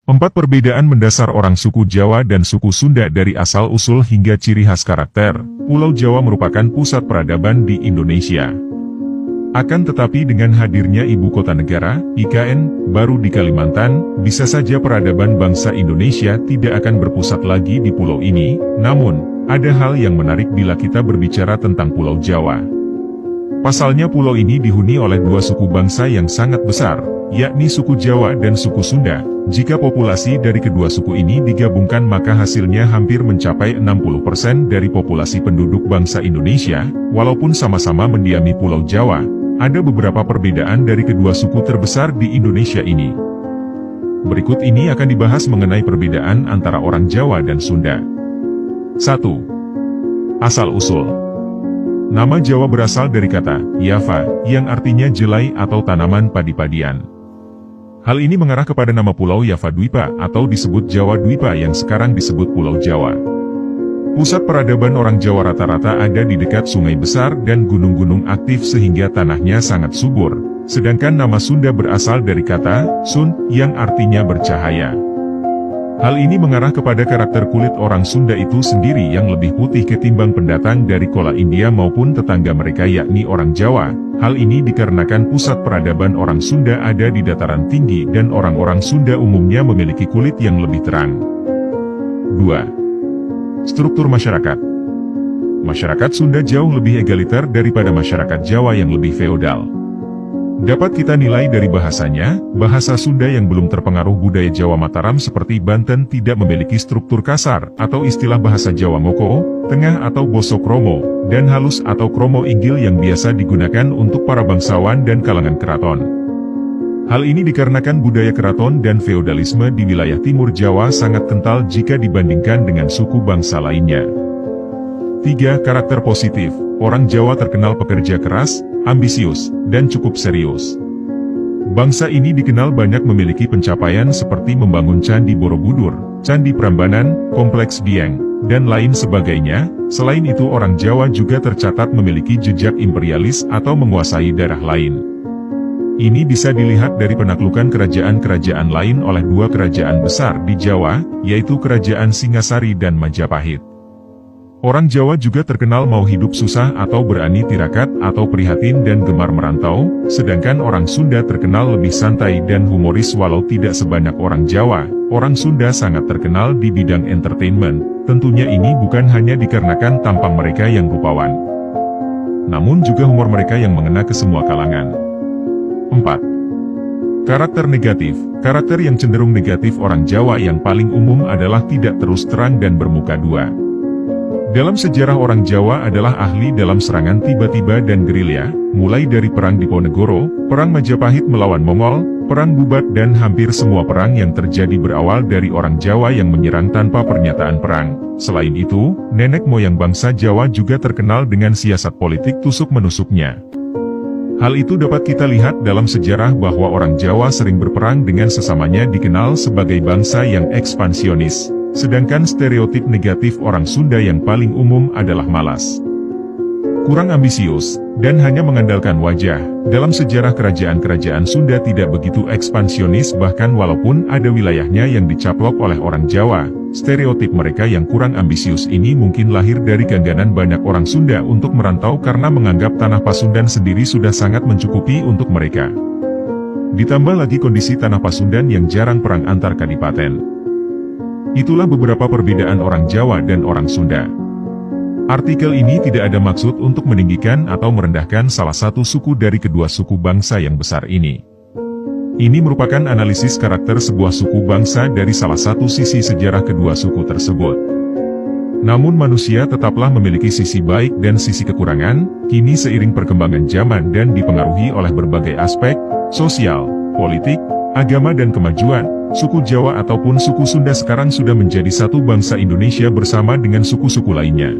4 perbedaan mendasar orang suku Jawa dan suku Sunda dari asal-usul hingga ciri khas karakter. Pulau Jawa merupakan pusat peradaban di Indonesia. Akan tetapi dengan hadirnya ibu kota negara, IKN, baru di Kalimantan, bisa saja peradaban bangsa Indonesia tidak akan berpusat lagi di pulau ini. Namun, ada hal yang menarik bila kita berbicara tentang Pulau Jawa. Pasalnya pulau ini dihuni oleh 2 suku bangsa yang sangat besar, yakni suku Jawa dan suku Sunda. Jika populasi dari kedua suku ini digabungkan maka hasilnya hampir mencapai 60% dari populasi penduduk bangsa Indonesia. Walaupun sama-sama mendiami Pulau Jawa, ada beberapa perbedaan dari kedua suku terbesar di Indonesia ini. Berikut ini akan dibahas mengenai perbedaan antara orang Jawa dan Sunda. 1. Asal-usul. Nama Jawa berasal dari kata Java, yang artinya jelai atau tanaman padi-padian. Hal ini mengarah kepada nama Pulau Java Dwipa atau disebut Jawa Dwipa yang sekarang disebut Pulau Jawa. Pusat peradaban orang Jawa rata-rata ada di dekat sungai besar dan gunung-gunung aktif sehingga tanahnya sangat subur. Sedangkan nama Sunda berasal dari kata Sun, yang artinya bercahaya. Hal ini mengarah kepada karakter kulit orang Sunda itu sendiri yang lebih putih ketimbang pendatang dari Kola India maupun tetangga mereka yakni orang Jawa. Hal ini dikarenakan pusat peradaban orang Sunda ada di dataran tinggi dan orang-orang Sunda umumnya memiliki kulit yang lebih terang. 2. Struktur masyarakat. Masyarakat Sunda jauh lebih egaliter daripada masyarakat Jawa yang lebih feodal. Dapat kita nilai dari bahasanya, bahasa Sunda yang belum terpengaruh budaya Jawa Mataram seperti Banten tidak memiliki struktur kasar, atau istilah bahasa Jawa Ngoko, tengah atau Boso Kromo, dan halus atau Kromo Inggil yang biasa digunakan untuk para bangsawan dan kalangan keraton. Hal ini dikarenakan budaya keraton dan feodalisme di wilayah timur Jawa sangat kental jika dibandingkan dengan suku bangsa lainnya. 3. Karakter positif. Orang Jawa terkenal pekerja keras, ambisius, dan cukup serius. Bangsa ini dikenal banyak memiliki pencapaian seperti membangun Candi Borobudur, Candi Prambanan, Kompleks Dieng, dan lain sebagainya. Selain itu orang Jawa juga tercatat memiliki jejak imperialis atau menguasai daerah lain. Ini bisa dilihat dari penaklukan kerajaan-kerajaan lain oleh 2 kerajaan besar di Jawa, yaitu Kerajaan Singasari dan Majapahit. Orang Jawa juga terkenal mau hidup susah atau berani tirakat atau prihatin dan gemar merantau, sedangkan orang Sunda terkenal lebih santai dan humoris walau tidak sebanyak orang Jawa. Orang Sunda sangat terkenal di bidang entertainment, tentunya ini bukan hanya dikarenakan tampang mereka yang rupawan, namun juga humor mereka yang mengena ke semua kalangan. 4. Karakter negatif. Karakter yang cenderung negatif orang Jawa yang paling umum adalah tidak terus terang dan bermuka dua. Dalam sejarah orang Jawa adalah ahli dalam serangan tiba-tiba dan gerilya, mulai dari Perang Diponegoro, Perang Majapahit melawan Mongol, Perang Bubat dan hampir semua perang yang terjadi berawal dari orang Jawa yang menyerang tanpa pernyataan perang. Selain itu, nenek moyang bangsa Jawa juga terkenal dengan siasat politik tusuk-menusuknya. Hal itu dapat kita lihat dalam sejarah bahwa orang Jawa sering berperang dengan sesamanya dikenal sebagai bangsa yang ekspansionis. Sedangkan stereotip negatif orang Sunda yang paling umum adalah malas, kurang ambisius, dan hanya mengandalkan wajah. Dalam sejarah kerajaan-kerajaan Sunda tidak begitu ekspansionis bahkan walaupun ada wilayahnya yang dicaplok oleh orang Jawa. Stereotip mereka yang kurang ambisius ini mungkin lahir dari genggaman banyak orang Sunda untuk merantau karena menganggap tanah Pasundan sendiri sudah sangat mencukupi untuk mereka. Ditambah lagi kondisi tanah Pasundan yang jarang perang antar kadipaten. Itulah beberapa perbedaan orang Jawa dan orang Sunda. Artikel ini tidak ada maksud untuk meninggikan atau merendahkan salah satu suku dari kedua suku bangsa yang besar ini. Ini merupakan analisis karakter sebuah suku bangsa dari salah satu sisi sejarah kedua suku tersebut. Namun manusia tetaplah memiliki sisi baik dan sisi kekurangan, kini seiring perkembangan zaman dan dipengaruhi oleh berbagai aspek, sosial, politik, agama dan kemajuan, suku Jawa ataupun suku Sunda sekarang sudah menjadi satu bangsa Indonesia bersama dengan suku-suku lainnya.